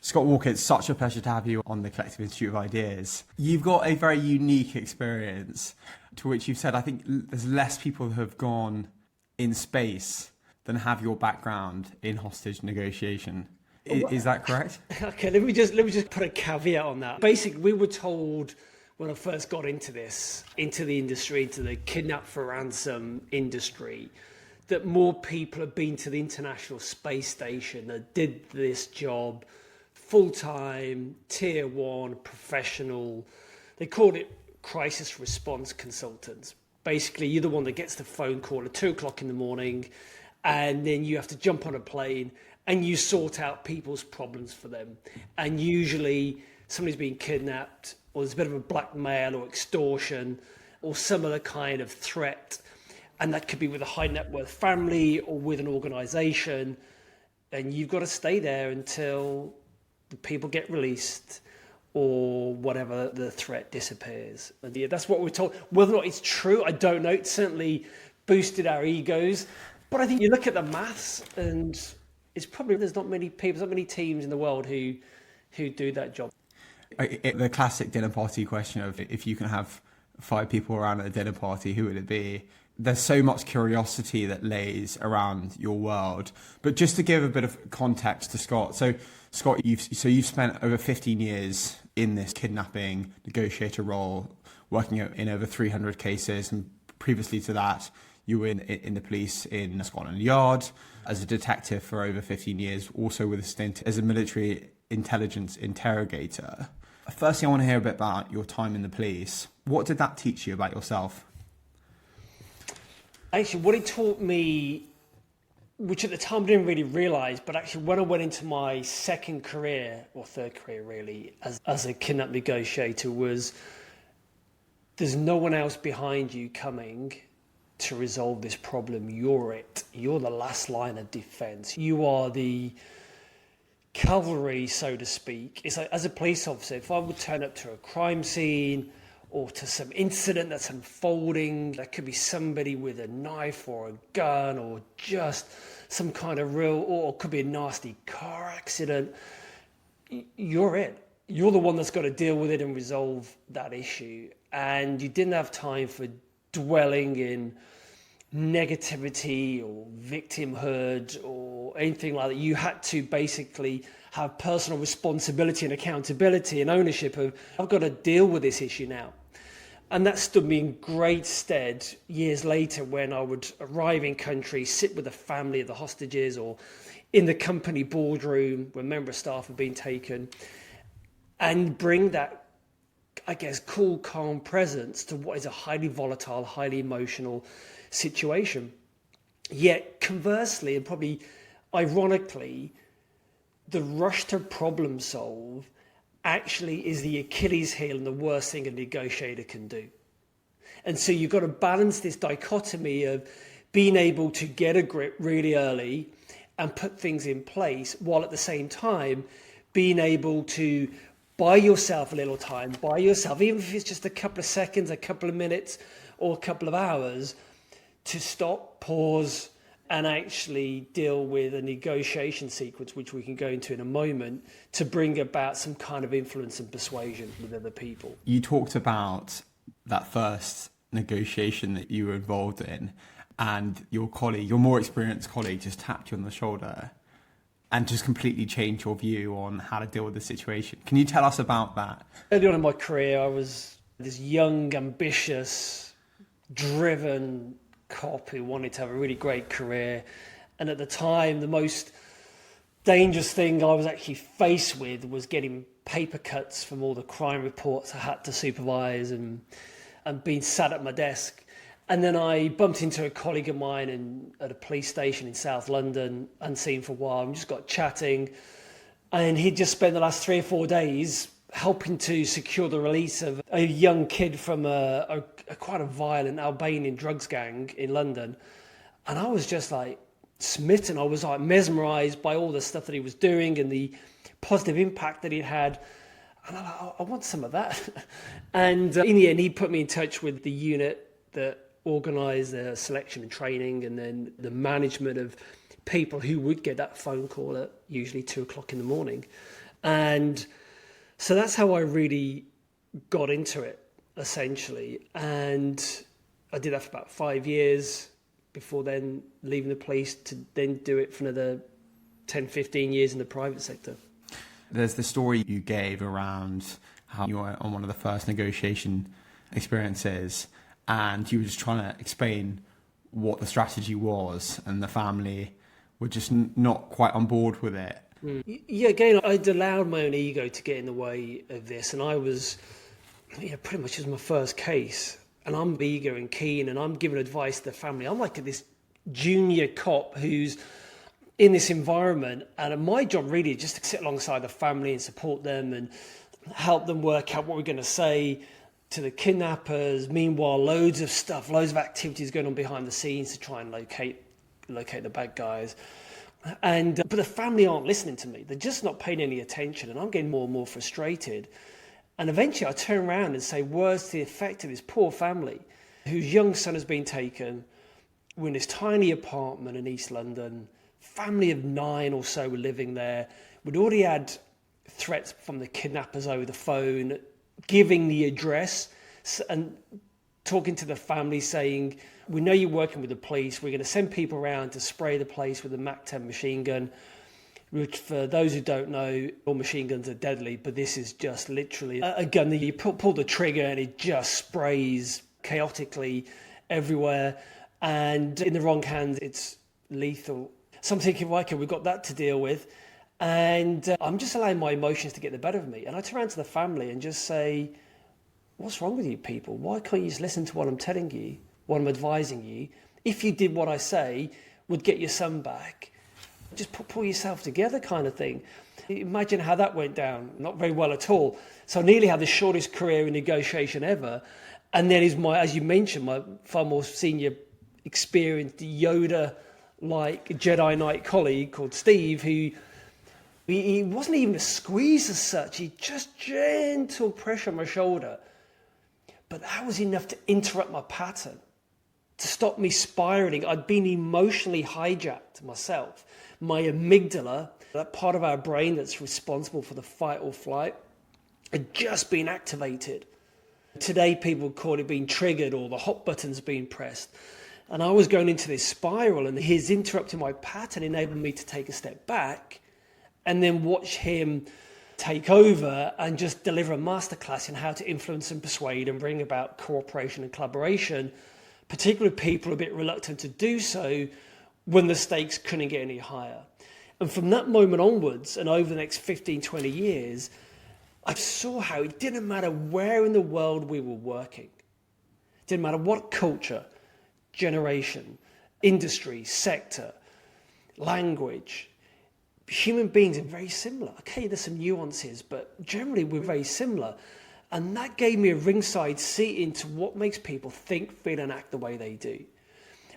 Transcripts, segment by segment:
Scott Walker, it's such a pleasure to have you on the Collective Institute of Ideas. You've got a very unique experience to which you've said, I think there's less people who have gone in space than have your background in hostage negotiation. Is that correct? Okay, let me just put a caveat on that. Basically, we were told when I first got into the industry, into the kidnap-for-ransom industry, that more people have been to the International Space Station that did this job full-time, tier one, professional. They called it crisis response consultants. Basically, you're the one that gets the phone call at 2:00 in the morning, and then you have to jump on a plane and you sort out people's problems for them. And usually somebody's been kidnapped, or there's a bit of a blackmail or extortion or some other kind of threat. And that could be with a high net worth family or with an organization. And you've got to stay there until the people get released or whatever the threat disappears. And yeah, that's what we're told. Whether or not it's true, I don't know. It certainly boosted our egos. But I think you look at the maths, and it's probably there's not many teams in the world who do that job. The classic dinner party question of if you can have 5 people around at a dinner party, who would it be? There's so much curiosity that lays around your world. But just to give a bit of context to Scott. So Scott, you've spent over 15 years in this kidnapping negotiator role, working in over 300 cases. And previously to that, you were in the police in Scotland Yard as a detective for over 15 years, also with a stint as a military intelligence interrogator. Firstly, I want to hear a bit about your time in the police. What did that teach you about yourself? Actually, what it taught me, which at the time I didn't really realise, but actually when I went into my second career, or third career really, as a kidnap negotiator, was there's no one else behind you coming to resolve this problem. You're it. You're the last line of defence. You are the cavalry, so to speak. It's like, as a police officer, if I would turn up to a crime scene or to some incident that's unfolding, that could be somebody with a knife or a gun or just some kind of or it could be a nasty car accident, you're it. You're the one that's got to deal with it and resolve that issue. And you didn't have time for dwelling in negativity or victimhood or anything like that. You had to basically have personal responsibility and accountability and ownership of, I've got to deal with this issue now. And that stood me in great stead years later when I would arrive in country, sit with the family of the hostages or in the company boardroom where member of staff have been taken, and bring that, I guess, cool, calm presence to what is a highly volatile, highly emotional situation. Yet conversely, and probably ironically, the rush to problem solve actually is the Achilles heel and the worst thing a negotiator can do. And so you've got to balance this dichotomy of being able to get a grip really early and put things in place, while at the same time being able to buy yourself a little time, even if it's just a couple of seconds, a couple of minutes, or a couple of hours, to stop, pause, and actually deal with a negotiation sequence, which we can go into in a moment, to bring about some kind of influence and persuasion with other people. You talked about that first negotiation that you were involved in, and your more experienced colleague, just tapped you on the shoulder and just completely changed your view on how to deal with the situation. Can you tell us about that? Early on in my career, I was this young, ambitious, driven cop who wanted to have a really great career. And at the time, the most dangerous thing I was actually faced with was getting paper cuts from all the crime reports I had to supervise and being sat at my desk. And then I bumped into a colleague of mine at a police station in South London, unseen for a while, and just got chatting. And he'd just spent the last 3 or 4 days helping to secure the release of a young kid from a quite a violent Albanian drugs gang in London. And I was just like smitten. I was like mesmerized by all the stuff that he was doing and the positive impact that he'd had. And I'm like, I want some of that. And in the end, he put me in touch with the unit that organised the selection and training, and then the management of people who would get that phone call at usually 2:00 in the morning. And so that's how I really got into it, essentially. And I did that for about 5 years before then leaving the police to then do it for another 10, 15 years in the private sector. There's the story you gave around how you were on one of the first negotiation experiences and you were just trying to explain what the strategy was and the family were just not quite on board with it. Yeah, again, I'd allowed my own ego to get in the way of this, and I was, pretty much as my first case, and I'm eager and keen, and I'm giving advice to the family. I'm like this junior cop who's in this environment, and my job really is just to sit alongside the family and support them and help them work out what we're going to say to the kidnappers. Meanwhile, loads of activities going on behind the scenes to try and locate the bad guys. But the family aren't listening to me. They're just not paying any attention, and I'm getting more and more frustrated. And eventually I turn around and say words to the effect of this poor family whose young son has been taken. We're in this tiny apartment in East London. Family of 9 or so were living there. We'd already had threats from the kidnappers over the phone, giving the address and talking to the family saying, we know you're working with the police. We're going to send people around to spray the place with a Mac-10 machine gun, which for those who don't know, all machine guns are deadly, but this is just literally a gun that you pull the trigger and it just sprays chaotically everywhere. And in the wrong hands, it's lethal. So I'm thinking, well, okay, we've got that to deal with. And I'm just allowing my emotions to get the better of me. And I turn around to the family and just say, what's wrong with you people? Why can't you just listen to what I'm telling you, what I'm advising you? If you did what I say, would get your son back. Just pull yourself together kind of thing. Imagine how that went down. Not very well at all. So I nearly had the shortest career in negotiation ever. And then is as you mentioned, my far more senior, experienced Yoda-like Jedi Knight colleague called Steve, who he wasn't even a squeeze as such. He just gentle pressure on my shoulder. But that was enough to interrupt my pattern, to stop me spiraling. I'd been emotionally hijacked myself. My amygdala, that part of our brain that's responsible for the fight or flight, had just been activated. Today, people would call it being triggered or the hot buttons being pressed. And I was going into this spiral, and his interrupting my pattern enabled me to take a step back and then watch him take over and just deliver a masterclass in how to influence and persuade and bring about cooperation and collaboration, particularly people a bit reluctant to do so when the stakes couldn't get any higher. And from that moment onwards and over the next 15, 20 years, I saw how it didn't matter where in the world we were working. It didn't matter what culture, generation, industry, sector, language. Human beings are very similar. Okay, there's some nuances, but generally we're very similar. And that gave me a ringside seat into what makes people think, feel, and act the way they do.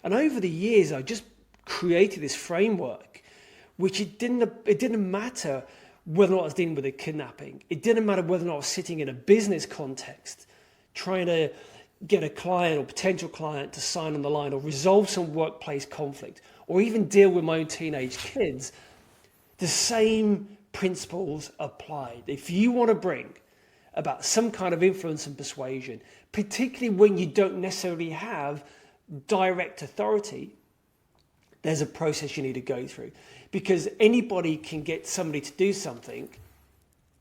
And over the years, I just created this framework, which it didn't matter whether or not I was dealing with a kidnapping. It didn't matter whether or not I was sitting in a business context, trying to get a client or potential client to sign on the line or resolve some workplace conflict, or even deal with my own teenage kids. The same principles applied. If you want to bring about some kind of influence and persuasion, particularly when you don't necessarily have direct authority, there's a process you need to go through. Because anybody can get somebody to do something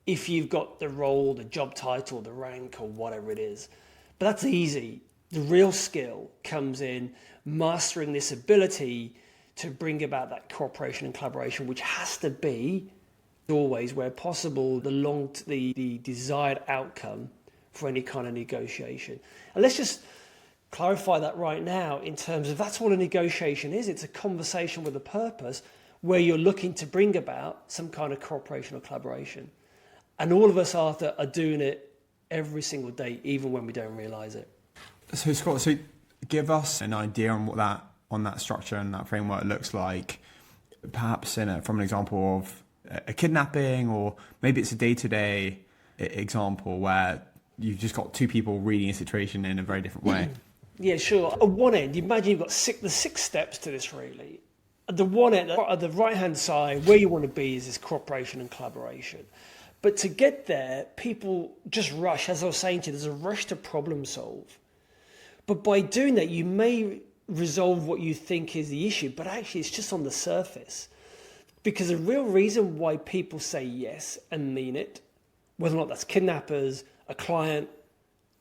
if you've got the role, the job title, the rank, or whatever it is. But that's easy. The real skill comes in mastering this ability to bring about that cooperation and collaboration, which has to be always, where possible, the desired outcome for any kind of negotiation. And let's just clarify that right now in terms of that's what a negotiation is. It's a conversation with a purpose where you're looking to bring about some kind of cooperation or collaboration. And all of us, Arthur, are doing it every single day, even when we don't realise it. So Scott, give us an idea on what that structure and that framework looks like, perhaps from an example of a kidnapping, or maybe it's a day-to-day example where you've just got two people reading a situation in a very different way. Yeah, sure. At one end, imagine you've got the six steps to this, really. At the right-hand side, where you want to be is this cooperation and collaboration. But to get there, people just rush. As I was saying to you, there's a rush to problem solve. But by doing that, you may resolve what you think is the issue, but actually it's just on the surface. Because the real reason why people say yes and mean it, whether or not that's kidnappers, a client,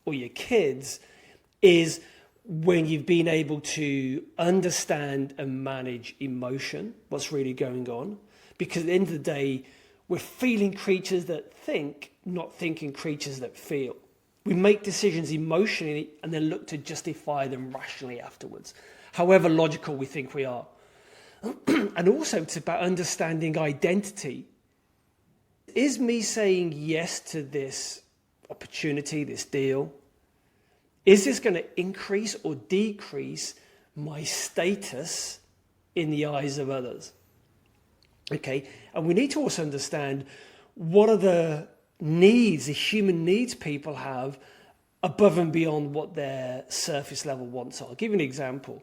or your kids, is when you've been able to understand and manage emotion, what's really going on. Because at the end of the day, we're feeling creatures that think, not thinking creatures that feel. We make decisions emotionally and then look to justify them rationally afterwards, however logical we think we are. And also it's about understanding identity. Is me saying yes to this opportunity, this deal, is this going to increase or decrease my status in the eyes of others? Okay, and we need to also understand what are the needs, the human needs people have above and beyond what their surface level wants are. I'll give you an example.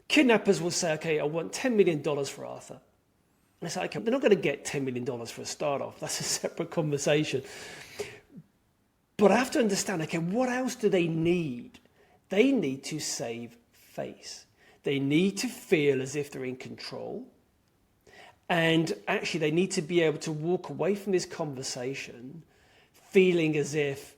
Kidnappers will say, okay, I want $10 million for Arthur. And I say, okay, they're not going to get $10 million for a start off. That's a separate conversation. But I have to understand, okay, what else do they need? They need to save face. They need to feel as if they're in control. And actually, they need to be able to walk away from this conversation feeling as if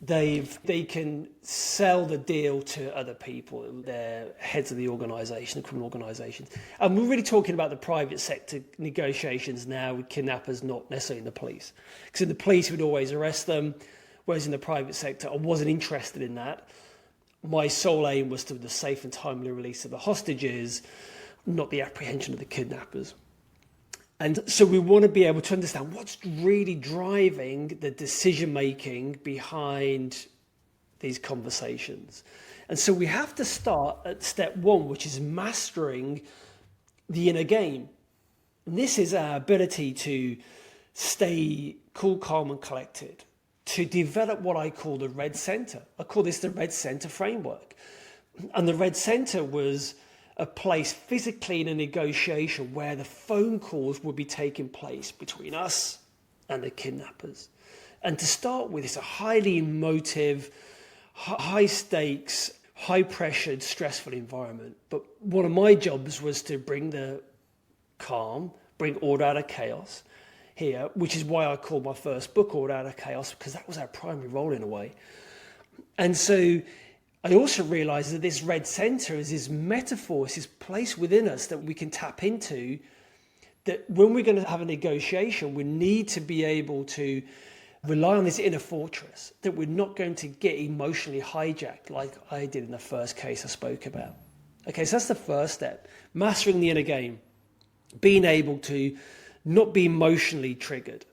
they can sell the deal to other people, their heads of the organisation, the criminal organisations. And we're really talking about the private sector negotiations now with kidnappers, not necessarily in the police. Because in the police, we'd always arrest them, whereas in the private sector, I wasn't interested in that. My sole aim was to the safe and timely release of the hostages, not the apprehension of the kidnappers. And so we want to be able to understand what's really driving the decision-making behind these conversations. And so we have to start at step one, which is mastering the inner game. And this is our ability to stay cool, calm, and collected, to develop what I call the red center. I call this the red center framework. And the red center was a place physically in a negotiation where the phone calls would be taking place between us and the kidnappers. And to start with, it's a highly emotive, high stakes, high pressured, stressful environment. But one of my jobs was to bring the calm, bring order out of chaos here, which is why I called my first book Order Out of Chaos, because that was our primary role in a way. And so I also realized that this red center is this metaphor, it's this place within us that we can tap into, that when we're going to have a negotiation, we need to be able to rely on this inner fortress, that we're not going to get emotionally hijacked like I did in the first case I spoke about. Okay, so that's the first step, mastering the inner game, being able to not be emotionally triggered.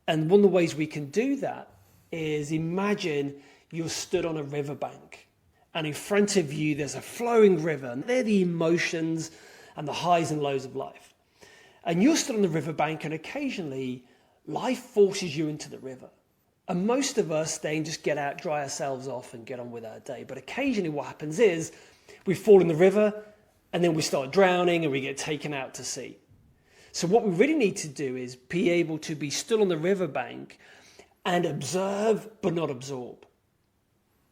And one of the ways we can do that is imagine you're stood on a riverbank and in front of you there's a flowing river, and they're the emotions and the highs and lows of life. And you're stood on the riverbank and occasionally life forces you into the river. And most of us then just get out, dry ourselves off and get on with our day. But occasionally what happens is we fall in the river and then we start drowning and we get taken out to sea. So what we really need to do is be able to be stood on the riverbank and observe but not absorb,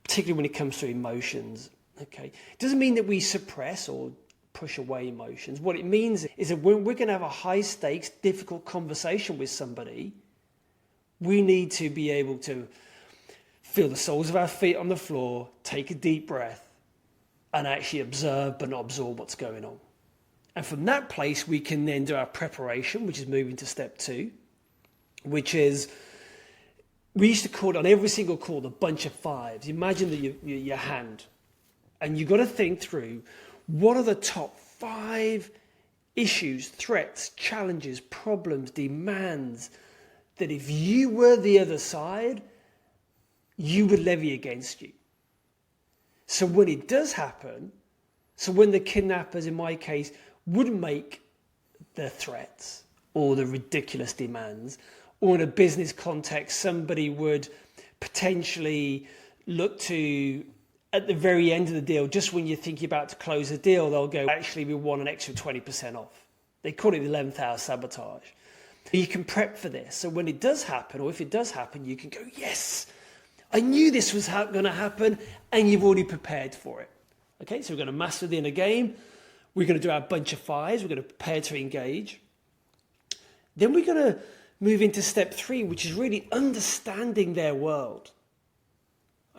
particularly when it comes to emotions. Okay, it doesn't mean that we suppress or push away emotions. What it means is that when we're going to have a high stakes, difficult conversation with somebody, we need to be able to feel the soles of our feet on the floor, take a deep breath, and actually observe but not absorb what's going on. And from that place, we can then do our preparation, which is moving to step two, which is, we used to call it on every single call, the bunch of fives. Imagine that your hand, and you've got to think through, what are the top 5 issues, threats, challenges, problems, demands that if you were the other side, you would levy against you. So when it does happen, so when the kidnappers, in my case, would make the threats or the ridiculous demands, or in a business context, somebody would potentially look to at the very end of the deal, just when you're thinking about to close the deal, they'll go, actually, we want an extra 20% off. They call it the 11th hour sabotage. You can prep for this. So when it does happen, or if it does happen, you can go, yes, I knew this was going to happen, and you've already prepared for it. Okay, so we're going to master the inner game. We're going to do our bunch of fives. We're going to prepare to engage. Then we're going to move into step 3, which is really understanding their world.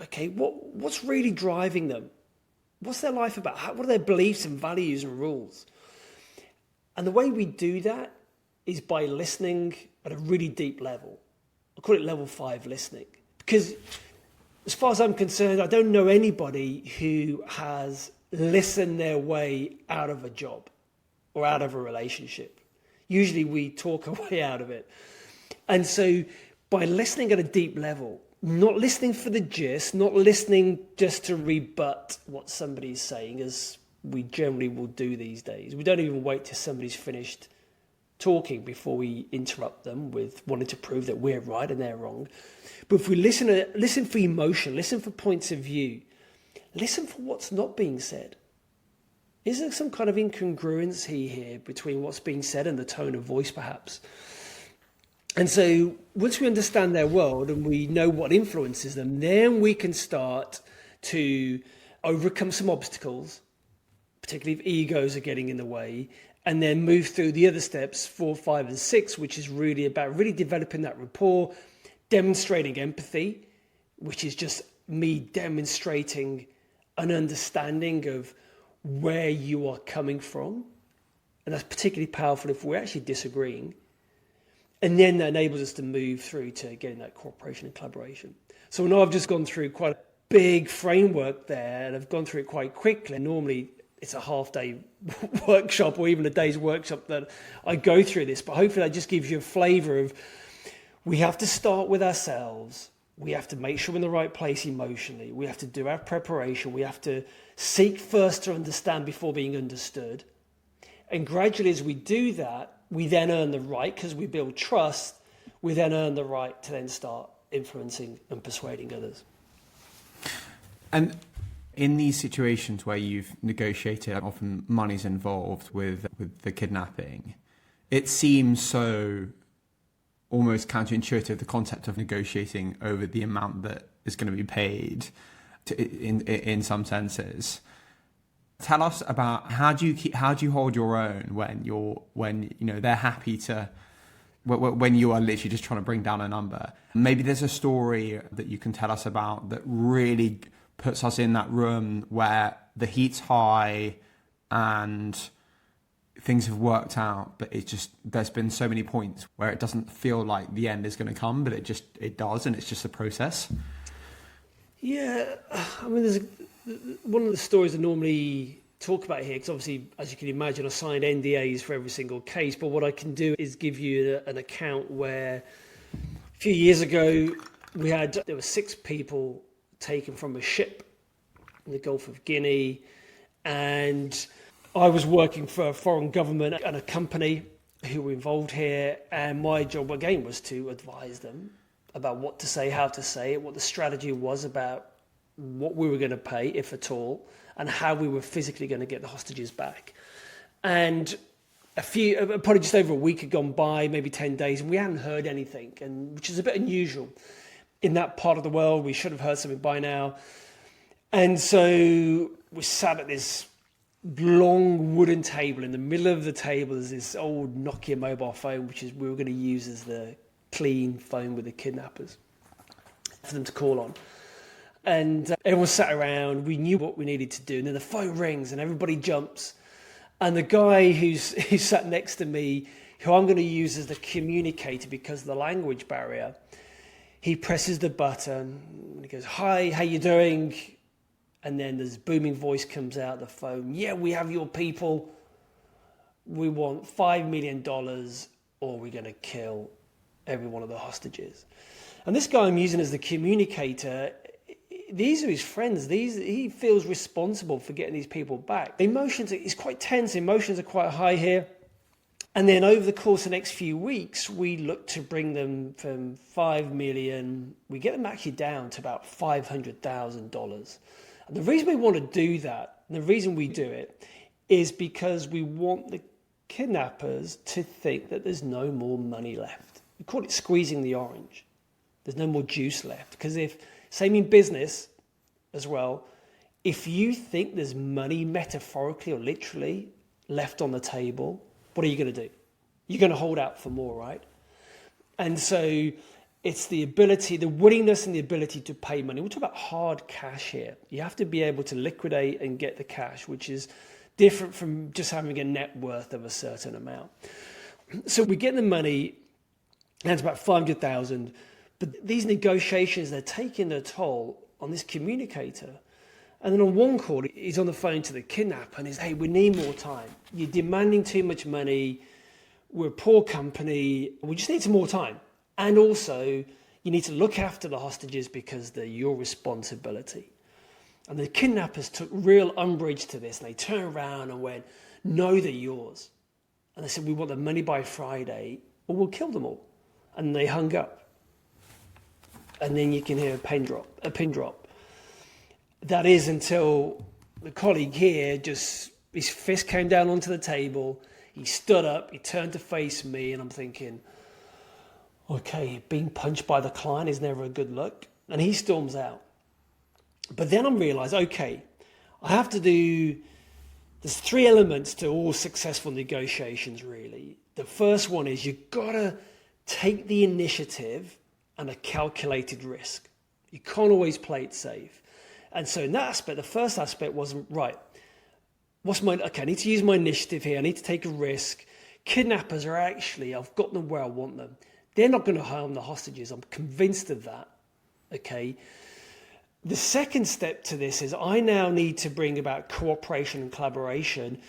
Okay, what's really driving them? What's their life about? What are their beliefs and values and rules? And the way we do that is by listening at a really deep level. I call it level 5 listening. Because as far as I'm concerned, I don't know anybody who has listened their way out of a job or out of a relationship. Usually we talk our way out of it. And so by listening at a deep level, not listening for the gist, not listening just to rebut what somebody's saying, as we generally will do these days. We don't even wait till somebody's finished talking before we interrupt them with wanting to prove that we're right and they're wrong. But if we listen for emotion, listen for points of view, listen for what's not being said. Is there some kind of incongruency here between what's being said and the tone of voice, perhaps? And so once we understand their world and we know what influences them, then we can start to overcome some obstacles, particularly if egos are getting in the way, and then move through the other steps, 4, 5, and 6, which is really about really developing that rapport, demonstrating empathy, which is just me demonstrating an understanding of where you are coming from. And that's particularly powerful if we're actually disagreeing. And then that enables us to move through to getting that cooperation and collaboration. So now I've just gone through quite a big framework there, and I've gone through it quite quickly. Normally it's a half-day workshop or even a day's workshop that I go through this, but hopefully that just gives you a flavour of, we have to start with ourselves. We have to make sure we're in the right place emotionally. We have to do our preparation. We have to seek first to understand before being understood. And gradually as we do that, we then earn the right, because we build trust, we then earn the right to then start influencing and persuading others. And in these situations where you've negotiated, often money's involved with the kidnapping, it seems so almost counterintuitive, the concept of negotiating over the amount that is going to be paid in some senses. Tell us about how do you hold your own when they're happy to, when you are literally just trying to bring down a number. Maybe there's a story that you can tell us about that really puts us in that room where the heat's high and things have worked out, but there's been so many points where it doesn't feel like the end is going to come, but it does, and it's just a process. Yeah, I mean, there's one of the stories I normally talk about here, because obviously, as you can imagine, I signed NDAs for every single case, but what I can do is give you an account where a few years ago there were 6 people taken from a ship in the Gulf of Guinea, and I was working for a foreign government and a company who were involved here, and my job again was to advise them about what to say, how to say it, what the strategy was about what we were going to pay, if at all, and how we were physically going to get the hostages back. And probably just over a week had gone by, maybe 10 days, and we hadn't heard anything, which is a bit unusual. In that part of the world, we should have heard something by now. And so we sat at this long wooden table. In the middle of the table is this old Nokia mobile phone, which we were going to use as the clean phone with the kidnappers for them to call on. And everyone sat around. We knew what we needed to do. And then the phone rings and everybody jumps. And the guy who sat next to me, who I'm going to use as the communicator because of the language barrier, he presses the button and he goes, "Hi, how you doing?" And then this booming voice comes out the phone. "Yeah, we have your people. We want $5 million or we're going to kill every one of the hostages." And this guy I'm using as the communicator, these are his friends. He feels responsible for getting these people back. Emotions, it's quite tense. Emotions are quite high here. And then over the course of the next few weeks, we look to bring them from $5 million. We get them actually down to about $500,000. And the reason we want to do that, and the reason we do it, is because we want the kidnappers to think that there's no more money left. We call it squeezing the orange. There's no more juice left. Because same in business as well, if you think there's money metaphorically or literally left on the table, what are you going to do? You're going to hold out for more, right? And so it's the ability, the willingness and the ability to pay money. We're talking about hard cash here. You have to be able to liquidate and get the cash, which is different from just having a net worth of a certain amount. So we get the money, and it's about 500,000. But these negotiations, they're taking their toll on this communicator. And then on one call, he's on the phone to the kidnapper and he's, hey, we need more time. You're demanding too much money. We're a poor company. We just need some more time. And also, you need to look after the hostages because they're your responsibility. And the kidnappers took real umbrage to this. And they turned around and went, no, they're yours. And they said, we want the money by Friday or we'll kill them all. And they hung up. And then you can hear a pin drop. That is until the colleague here his fist came down onto the table. He stood up, he turned to face me, and I'm thinking, okay, being punched by the client is never a good look. And he storms out. But then I realized, okay, there's 3 elements to all successful negotiations, really. The first one is you've got to take the initiative and a calculated risk. You can't always play it safe. And so in that aspect, the first aspect wasn't right. I need to use my initiative here. I need to take a risk. Kidnappers are I've got them where I want them. They're not going to harm the hostages. I'm convinced of that. Okay. The second step to this is I now need to bring about cooperation and collaboration.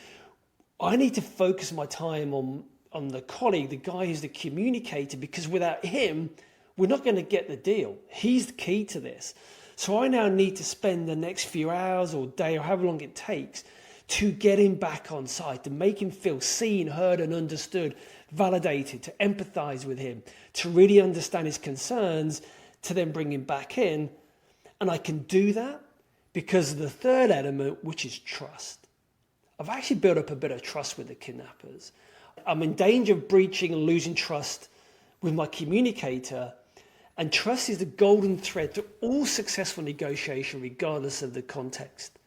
I need to focus my time on the colleague, the guy who's the communicator, because without him, we're not going to get the deal. He's the key to this. So I now need to spend the next few hours or day or however long it takes to get him back on side, to make him feel seen, heard and understood, validated, to empathize with him, to really understand his concerns, to then bring him back in. And I can do that because of the third element, which is trust. I've actually built up a bit of trust with the kidnappers. I'm in danger of breaching and losing trust with my communicator. And trust is the golden thread to all successful negotiation, regardless of the context,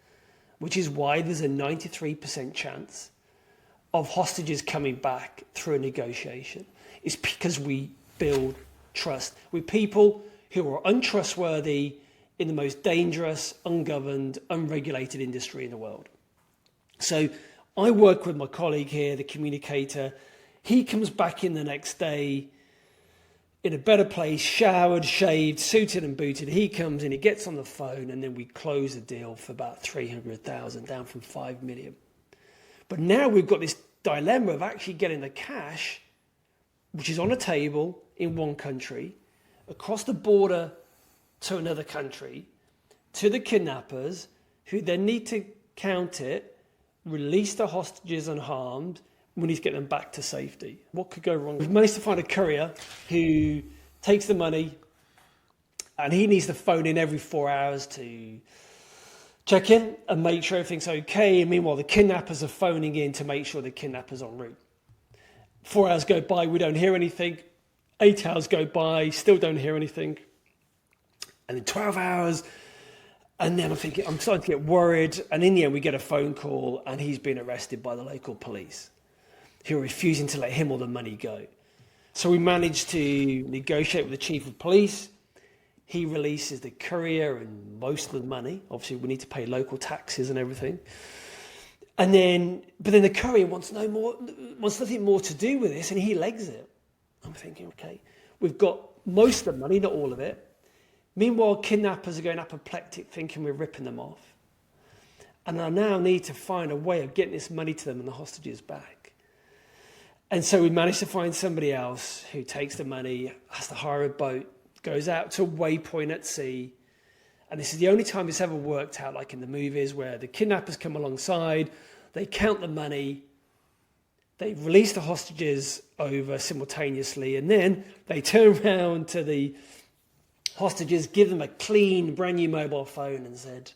which is why there's a 93% chance of hostages coming back through a negotiation. It's because we build trust with people who are untrustworthy in the most dangerous, ungoverned, unregulated industry in the world. So I work with my colleague here, the communicator. He comes back in the next day in a better place, showered, shaved, suited and booted. He comes in, he gets on the phone, and then we close the deal for about 300,000, down from 5 million. But now we've got this dilemma of actually getting the cash, which is on a table in one country, across the border to another country, to the kidnappers, who then need to count it, release the hostages unharmed. We need to get them back to safety. What could go wrong? We've managed to find a courier who takes the money, and he needs to phone in every 4 hours to check in and make sure everything's okay. And meanwhile, the kidnappers are phoning in to make sure the kidnapper's en route. 4 hours go by, we don't hear anything. 8 hours go by, still don't hear anything. And then 12 hours, and then I'm starting to get worried. And in the end, we get a phone call, and he's been arrested by the local police, who are refusing to let him or the money go. So we managed to negotiate with the chief of police. He releases the courier and most of the money. Obviously, we need to pay local taxes and everything. But then the courier wants nothing more to do with this, and he legs it. I'm thinking, okay, we've got most of the money, not all of it. Meanwhile, kidnappers are going apoplectic, thinking we're ripping them off. And I now need to find a way of getting this money to them and the hostages back. And so we managed to find somebody else who takes the money, has to hire a boat, goes out to a waypoint at sea. And this is the only time it's ever worked out, like in the movies, where the kidnappers come alongside, they count the money, they release the hostages over simultaneously, and then they turn around to the hostages, give them a clean, brand new mobile phone and said,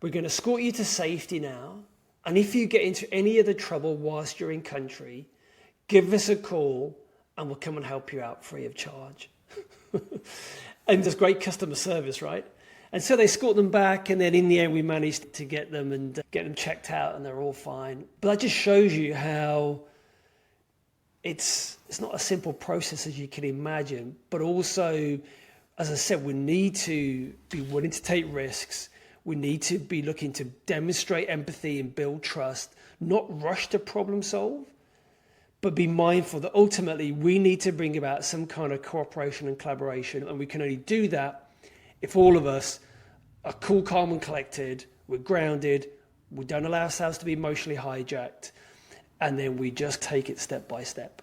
We're going to escort you to safety now. And if you get into any other trouble whilst you're in country, give us a call and we'll come and help you out free of charge. And there's great customer service, right? And so they escort them back, and then in the end we managed to get them and get them checked out, and they're all fine. But that just shows you how it's not a simple process as you can imagine, but also, as I said, we need to be willing to take risks. We need to be looking to demonstrate empathy and build trust, not rush to problem solve, but be mindful that ultimately we need to bring about some kind of cooperation and collaboration. And we can only do that if all of us are cool, calm and collected, we're grounded, we don't allow ourselves to be emotionally hijacked, and then we just take it step by step.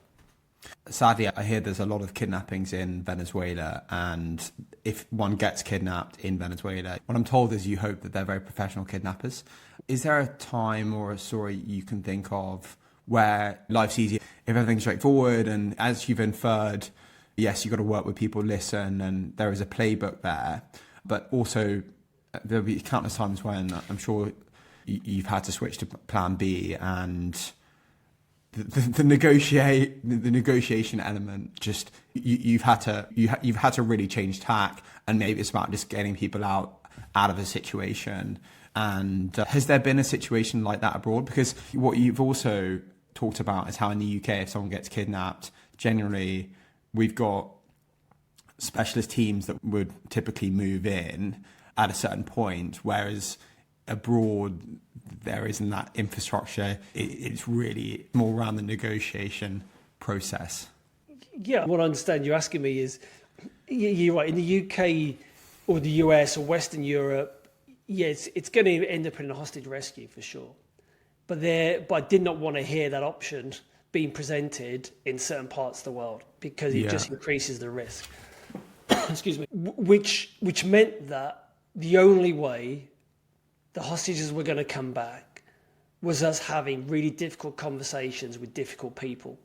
Sadly, I hear there's a lot of kidnappings in Venezuela, and if one gets kidnapped in Venezuela, what I'm told is you hope that they're very professional kidnappers. Is there a time or a story you can think of where life's easier if everything's straightforward, and as you've inferred, yes, you've got to work with people, listen, and there is a playbook there, but also there'll be countless times when I'm sure you've had to switch to plan B, and the negotiation element, just you've had to really change tack, and maybe it's about just getting people out of a situation. And has there been a situation like that abroad? Because what you've also talked about is how in the UK, if someone gets kidnapped, generally we've got specialist teams that would typically move in at a certain point, whereas abroad there isn't that infrastructure. It's really more around the negotiation process. Yeah, what I understand you're asking me is, you're right, in the UK or the US or Western Europe, yes, it's going to end up in a hostage rescue for sure. But I did not want to hear that option being presented in certain parts of the world, because it just increases the risk. Excuse me. Which meant that the only way the hostages were going to come back was us having really difficult conversations with difficult people.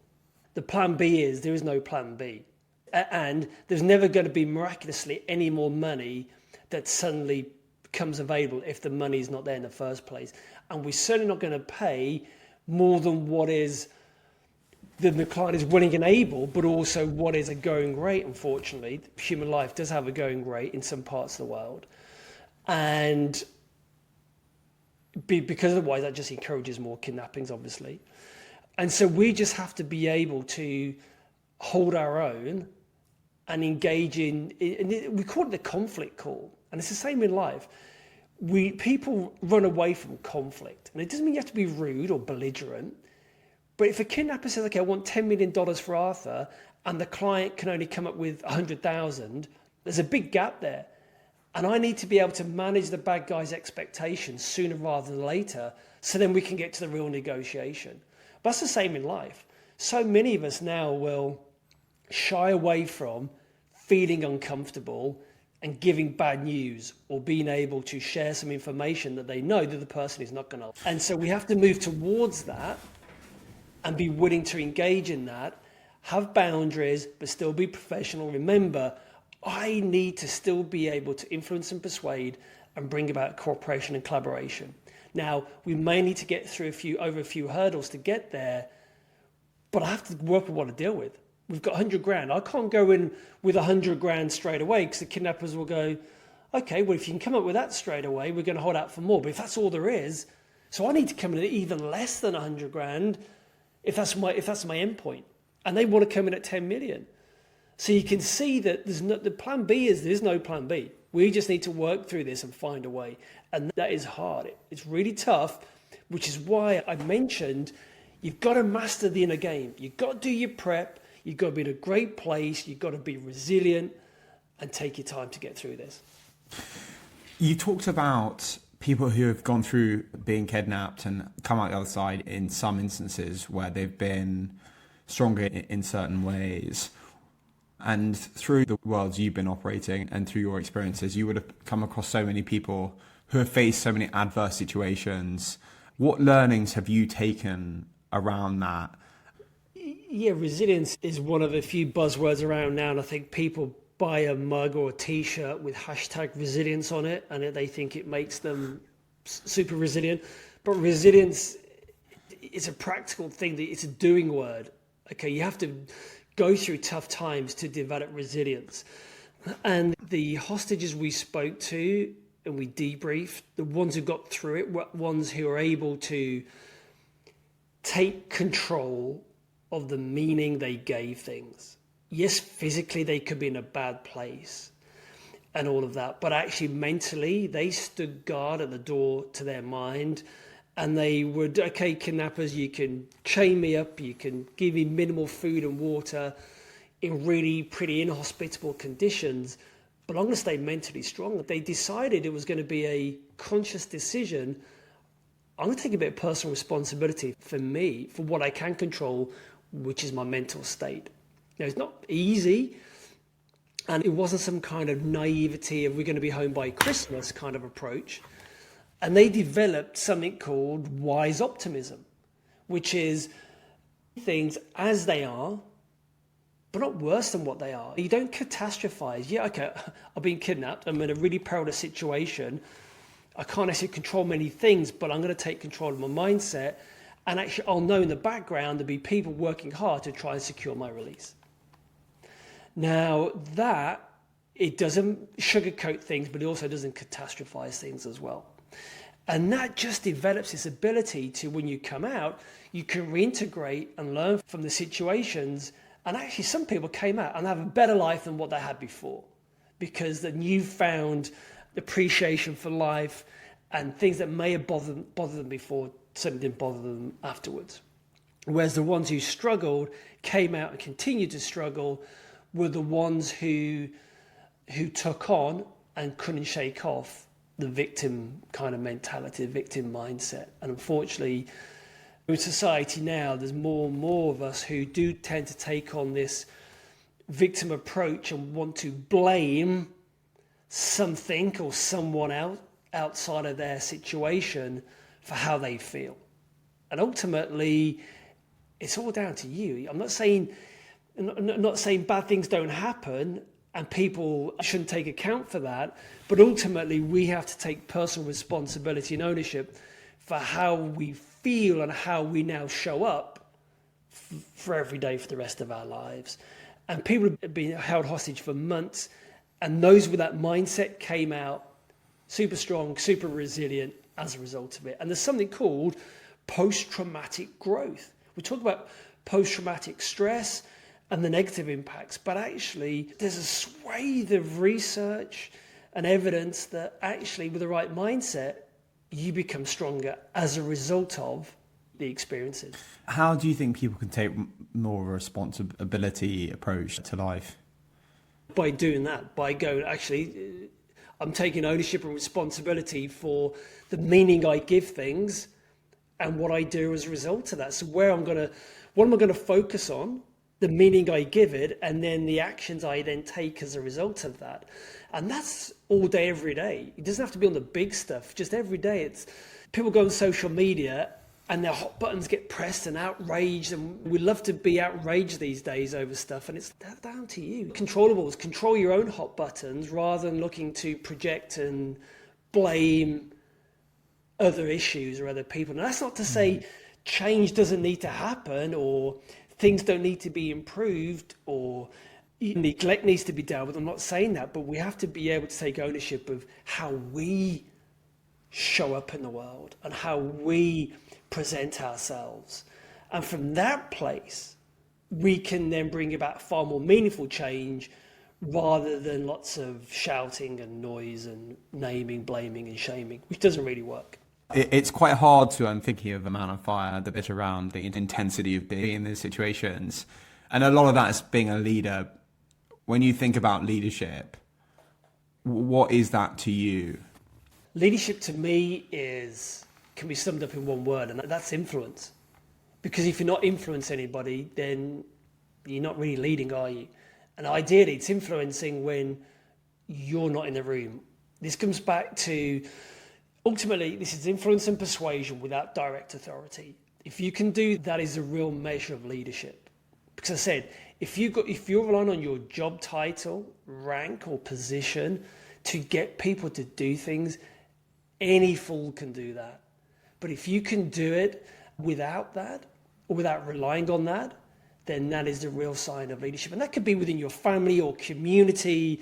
The plan B is there is no plan B. And there's never going to be miraculously any more money that suddenly becomes available if the money is not there in the first place. And we're certainly not going to pay more than what is the client is willing and able, but also what is a going rate. Unfortunately, human life does have a going rate in some parts of the world. And because otherwise that just encourages more kidnappings, obviously. And so we just have to be able to hold our own and engage in we call it the conflict call. And it's the same in life. People run away from conflict. And it doesn't mean you have to be rude or belligerent. But if a kidnapper says, okay, I want $10 million for Arthur, and the client can only come up with 100,000, there's a big gap there. And I need to be able to manage the bad guy's expectations sooner rather than later, so then we can get to the real negotiation. But that's the same in life. So many of us now will shy away from feeling uncomfortable and giving bad news, or being able to share some information that they know that the person is not going to. And so we have to move towards that and be willing to engage in that, have boundaries, but still be professional. Remember, I need to still be able to influence and persuade and bring about cooperation and collaboration. Now, we may need to get through over a few hurdles to get there, but I have to work with what to deal with. We've got 100 grand. I can't go in with 100 grand straight away, because the kidnappers will go, okay, well, if you can come up with that straight away, we're going to hold out for more. But if that's all there is, so I need to come in at even less than 100 grand if that's my end point. And they want to come in at 10 million. So you can see that the plan B is there's no plan B. We just need to work through this and find a way. And that is hard. It's really tough, which is why I mentioned you've got to master the inner game. You've got to do your prep. You've got to be in a great place. You've got to be resilient and take your time to get through this. You talked about people who have gone through being kidnapped and come out the other side in some instances where they've been stronger in certain ways. And through the worlds you've been operating and through your experiences, you would have come across so many people who have faced so many adverse situations. What learnings have you taken around that? Yeah, resilience is one of the few buzzwords around now, and I think people buy a mug or a t-shirt with hashtag resilience on it, and they think it makes them super resilient. But resilience is a practical thing. It's a doing word. Okay, you have to go through tough times to develop resilience. And the hostages we spoke to and we debriefed, the ones who got through it, were ones who are able to take control of the meaning they gave things. Yes, physically they could be in a bad place and all of that, but actually mentally they stood guard at the door to their mind, and they would, okay, kidnappers, you can chain me up, you can give me minimal food and water in really pretty inhospitable conditions, but I'm going to stay mentally strong. They decided it was going to be a conscious decision. I'm going to take a bit of personal responsibility for me, for what I can control, which is my mental state. Now, it's not easy, and it wasn't some kind of naivety of we're going to be home by Christmas kind of approach. And they developed something called wise optimism, which is things as they are, but not worse than what they are. You don't catastrophize. Yeah, okay, I've been kidnapped. I'm in a really perilous situation. I can't actually control many things, but I'm going to take control of my mindset. And actually, I'll know in the background there'll be people working hard to try and secure my release. Now, that, it doesn't sugarcoat things, but it also doesn't catastrophize things as well. And that just develops this ability to, when you come out, you can reintegrate and learn from the situations. And actually, some people came out and have a better life than what they had before, because the newfound appreciation for life and things that may have bothered them before certainly didn't bother them afterwards. Whereas the ones who struggled, came out and continued to struggle, were the ones who took on and couldn't shake off the victim kind of mentality, the victim mindset. And unfortunately, in society now, there's more and more of us who do tend to take on this victim approach and want to blame something or someone outside of their situation for how they feel. And ultimately, it's all down to you. I'm not saying bad things don't happen and people shouldn't take account for that, but ultimately we have to take personal responsibility and ownership for how we feel and how we now show up for every day for the rest of our lives. And people have been held hostage for months, and those with that mindset came out super strong, super resilient as a result of it. And there's something called post-traumatic growth. We talk about post-traumatic stress and the negative impacts, but actually there's a swathe of research and evidence that actually with the right mindset, you become stronger as a result of the experiences. How do you think people can take more of a responsibility approach to life? By doing that, by going, actually, I'm taking ownership and responsibility for the meaning I give things and what I do as a result of that. So what am I going to focus on? The meaning I give it, and then the actions I then take as a result of that. And that's all day, every day. It doesn't have to be on the big stuff, just every day. It's people go on social media and their hot buttons get pressed and outraged, and we love to be outraged these days over stuff, and it's down to you. Controllables, control your own hot buttons rather than looking to project and blame other issues or other people. Now, that's not to say change doesn't need to happen or things don't need to be improved or neglect needs to be dealt with. I'm not saying that, but we have to be able to take ownership of how we show up in the world and how we present ourselves. And from that place, we can then bring about far more meaningful change rather than lots of shouting and noise and naming, blaming and shaming, which doesn't really work. It's quite hard to, I'm thinking of the Man on Fire, the bit around the intensity of being in these situations. And a lot of that is being a leader. When you think about leadership, what is that to you? Leadership to me can be summed up in one word, and that's influence. Because if you're not influencing anybody, then you're not really leading, are you? And ideally, it's influencing when you're not in the room. This comes back to, ultimately, this is influence and persuasion without direct authority. If you can do that, is a real measure of leadership. Because I said, if you're relying on your job title, rank, or position to get people to do things, Any fool can do that. But if you can do it without that, or without relying on that, then that is the real sign of leadership. And that could be within your family or community,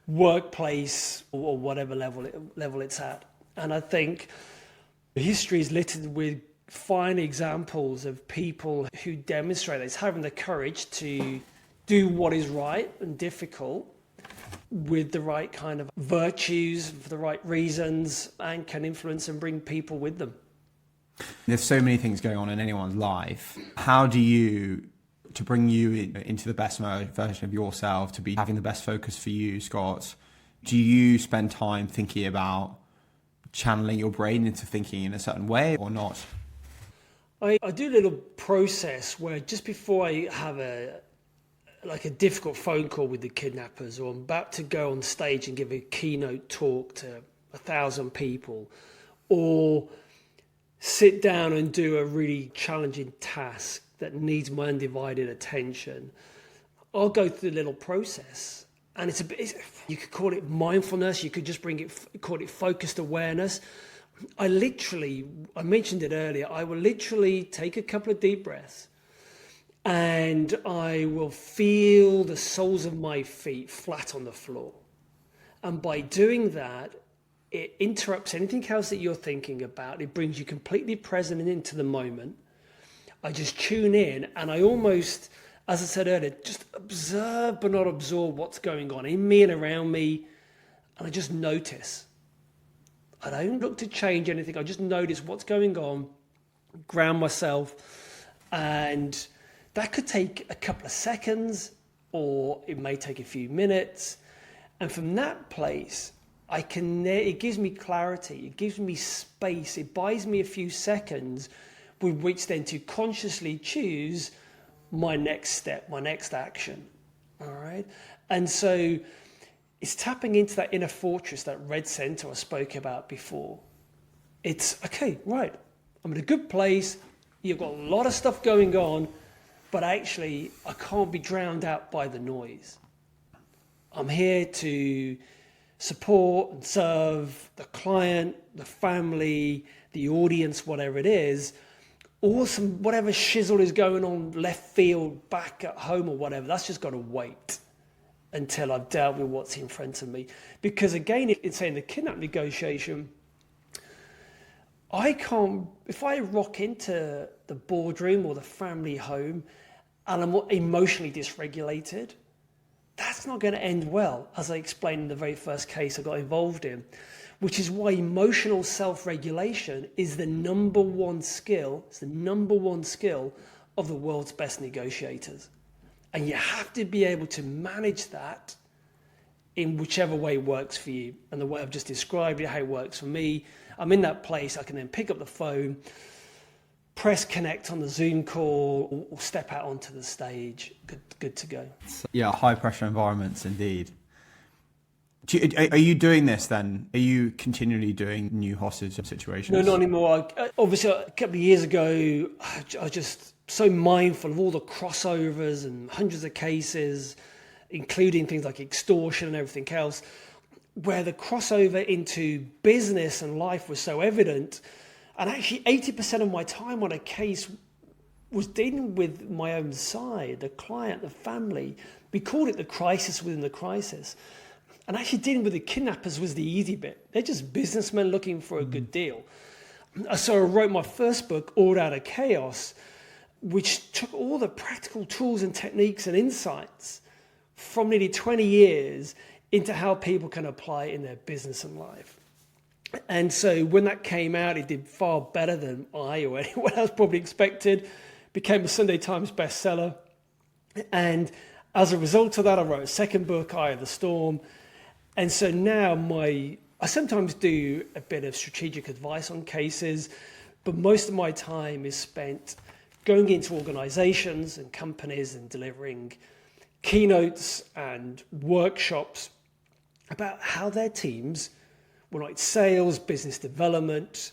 workplace, or whatever level it's at. And I think history is littered with fine examples of people who demonstrate this, having the courage to do what is right and difficult with the right kind of virtues, for the right reasons, and can influence and bring people with them. There's so many things going on in anyone's life. How do you, to bring you into the best version of yourself, to be having the best focus for you, Scott, do you spend time thinking about channeling your brain into thinking in a certain way or not? I do a little process where just before I have a difficult phone call with the kidnappers, or I'm about to go on stage and give a keynote talk to 1,000 people, or sit down and do a really challenging task that needs my undivided attention, I'll go through the little process. And you could call it mindfulness, you could just call it focused awareness. I mentioned it earlier, I will literally take a couple of deep breaths, and I will feel the soles of my feet flat on the floor. And by doing that, it interrupts anything else that you're thinking about. It brings you completely present and into the moment. I just tune in, and I almost, as I said earlier, just observe but not absorb what's going on in me and around me. And I just notice. I don't look to change anything. I just notice what's going on, ground myself, and that could take a couple of seconds, or it may take a few minutes. And from that place, it gives me clarity, it gives me space, it buys me a few seconds with which then to consciously choose my next step, my next action. All right. And so it's tapping into that inner fortress, that red center I spoke about before. It's okay, right, I'm in a good place, you've got a lot of stuff going on, but actually I can't be drowned out by the noise. I'm here to support and serve the client, the family, the audience, whatever it is, or whatever shizzle is going on left field, back at home or whatever, that's just got to wait until I've dealt with what's in front of me. Because again, in saying the kidnap negotiation, if I rock into the boardroom or the family home and I'm emotionally dysregulated, that's not going to end well, as I explained in the very first case I got involved in, which is why emotional self-regulation is the number one skill. It's the number one skill of the world's best negotiators. And you have to be able to manage that in whichever way works for you. And the way I've just described it, how it works for me, I'm in that place, I can then pick up the phone, press connect on the Zoom call, or step out onto the stage, good to go. Yeah, high pressure environments indeed. Are you doing this then? Are you continually doing new hostage situations? No, not anymore. Obviously, a couple of years ago, I was just so mindful of all the crossovers and hundreds of cases, including things like extortion and everything else, where the crossover into business and life was so evident. And actually 80% of my time on a case was dealing with my own side, the client, the family. We called it the crisis within the crisis. And actually dealing with the kidnappers was the easy bit. They're just businessmen looking for a good deal. So I wrote my first book, Order Out of Chaos, which took all the practical tools and techniques and insights from nearly 20 years into how people can apply it in their business and life. And so when that came out, it did far better than I or anyone else probably expected. Became a Sunday Times bestseller. And as a result of that, I wrote a second book, Eye of the Storm. And so now I sometimes do a bit of strategic advice on cases, but most of my time is spent going into organizations and companies and delivering keynotes and workshops about how their teams, whether it's sales, business development,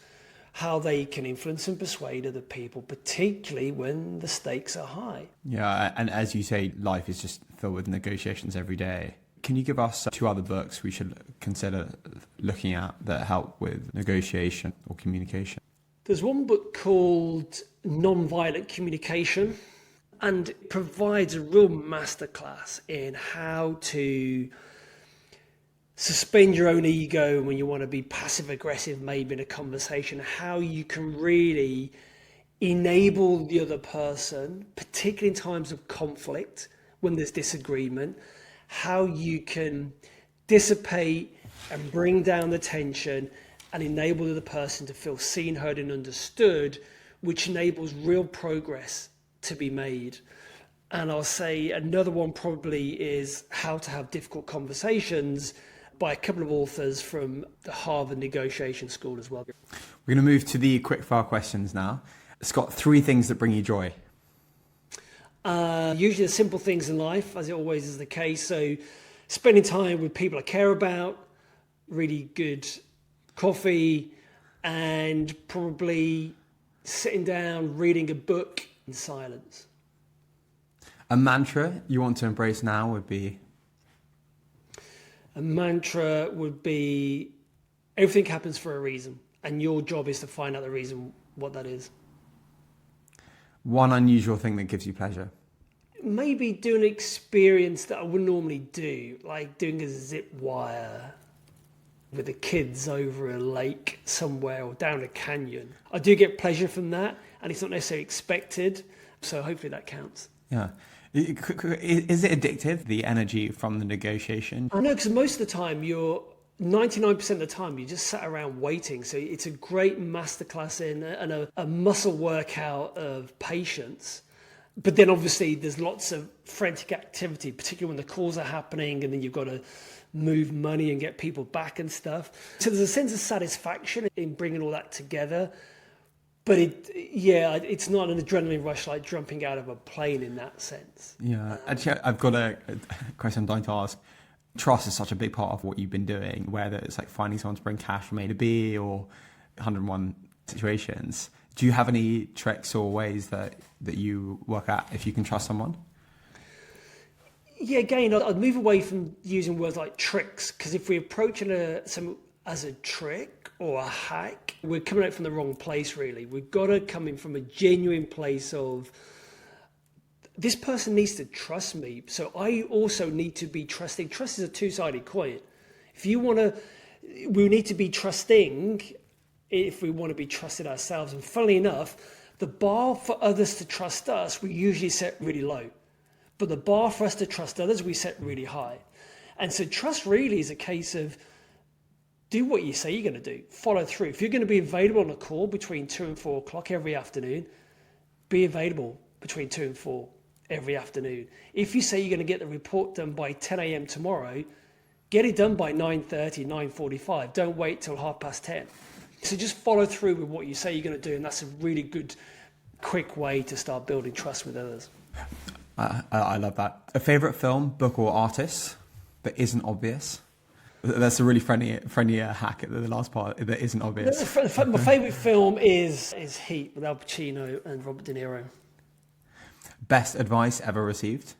how they can influence and persuade other people, particularly when the stakes are high. Yeah, and as you say, life is just filled with negotiations every day. Can you give us 2 other books we should consider looking at that help with negotiation or communication? There's one book called Nonviolent Communication, and it provides a real masterclass in how to suspend your own ego when you want to be passive aggressive maybe in a conversation, how you can really enable the other person, particularly in times of conflict when there's disagreement, how you can dissipate and bring down the tension and enable the other person to feel seen, heard and understood, which enables real progress to be made. And I'll say another one probably is How to Have Difficult Conversations by a couple of authors from the Harvard Negotiation School as well. We're going to move to the quickfire questions now. Scott, 3 things that bring you joy. Usually the simple things in life, as it always is the case. So spending time with people I care about, really good coffee, and probably sitting down, reading a book in silence. A mantra you want to embrace now would be? A mantra would be, everything happens for a reason, and your job is to find out the reason, what that is. One unusual thing that gives you pleasure? Maybe doing an experience that I wouldn't normally do, like doing a zip wire with the kids over a lake somewhere or down a canyon. I do get pleasure from that, and it's not necessarily expected, so hopefully that counts. Yeah. Is it addictive, the energy from the negotiation? I know, because most of the time 99% of the time you just sat around waiting. So it's a great masterclass and a muscle workout of patience. But then obviously there's lots of frantic activity, particularly when the calls are happening and then you've got to move money and get people back and stuff. So there's a sense of satisfaction in bringing all that together. But it's not an adrenaline rush like jumping out of a plane in that sense. Yeah, actually, I've got a question I'm dying to ask. Trust is such a big part of what you've been doing, whether it's like finding someone to bring cash from A to B or 101 situations. Do you have any tricks or ways that you work at if you can trust someone? Yeah, again, I'd move away from using words like tricks, because if we approach it as a trick or a hack, we're coming out from the wrong place, really. We've got to come in from a genuine place of, this person needs to trust me, so I also need to be trusting. Trust is a two-sided coin. We need to be trusting if we want to be trusted ourselves. And funnily enough, the bar for others to trust us, we usually set really low. But the bar for us to trust others, we set really high. And so trust really is a case of, do what you say you're going to do. Follow through. If you're going to be available on a call between 2 and 4 o'clock every afternoon, be available between 2 and 4 every afternoon. If you say you're going to get the report done by 10 a.m. tomorrow, get it done by 9:30, 9:45. Don't wait till 10:30. So just follow through with what you say you're going to do, and that's a really good, quick way to start building trust with others. I love that. A favorite film, book, or artist that isn't obvious? That's a really friendly hack at the last part that isn't obvious. My favourite film is Heat with Al Pacino and Robert De Niro. Best advice ever received?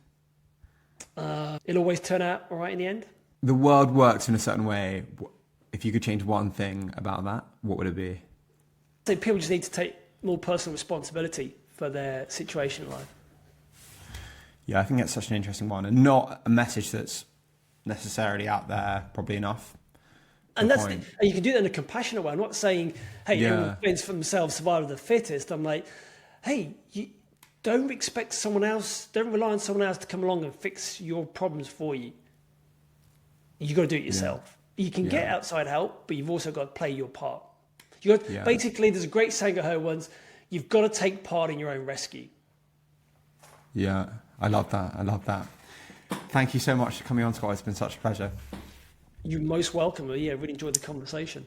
It'll always turn out all right in the end. The world works in a certain way. If you could change one thing about that, what would it be? So people just need to take more personal responsibility for their situation in life. Yeah, I think that's such an interesting one, and not a message that's necessarily out there probably enough. And you can do that in a compassionate way. I'm not saying, hey, everyone wins for themselves, survival of the fittest. I'm like, hey, you don't expect someone else, don't rely on someone else to come along and fix your problems for you. You got to do it yourself. You can get outside help, but you've also got to play your part. Basically, there's a great saying I heard once, you've got to take part in your own rescue. Yeah, I love that. Thank you so much for coming on, Scott. It's been such a pleasure. You're most welcome. Yeah, really enjoyed the conversation.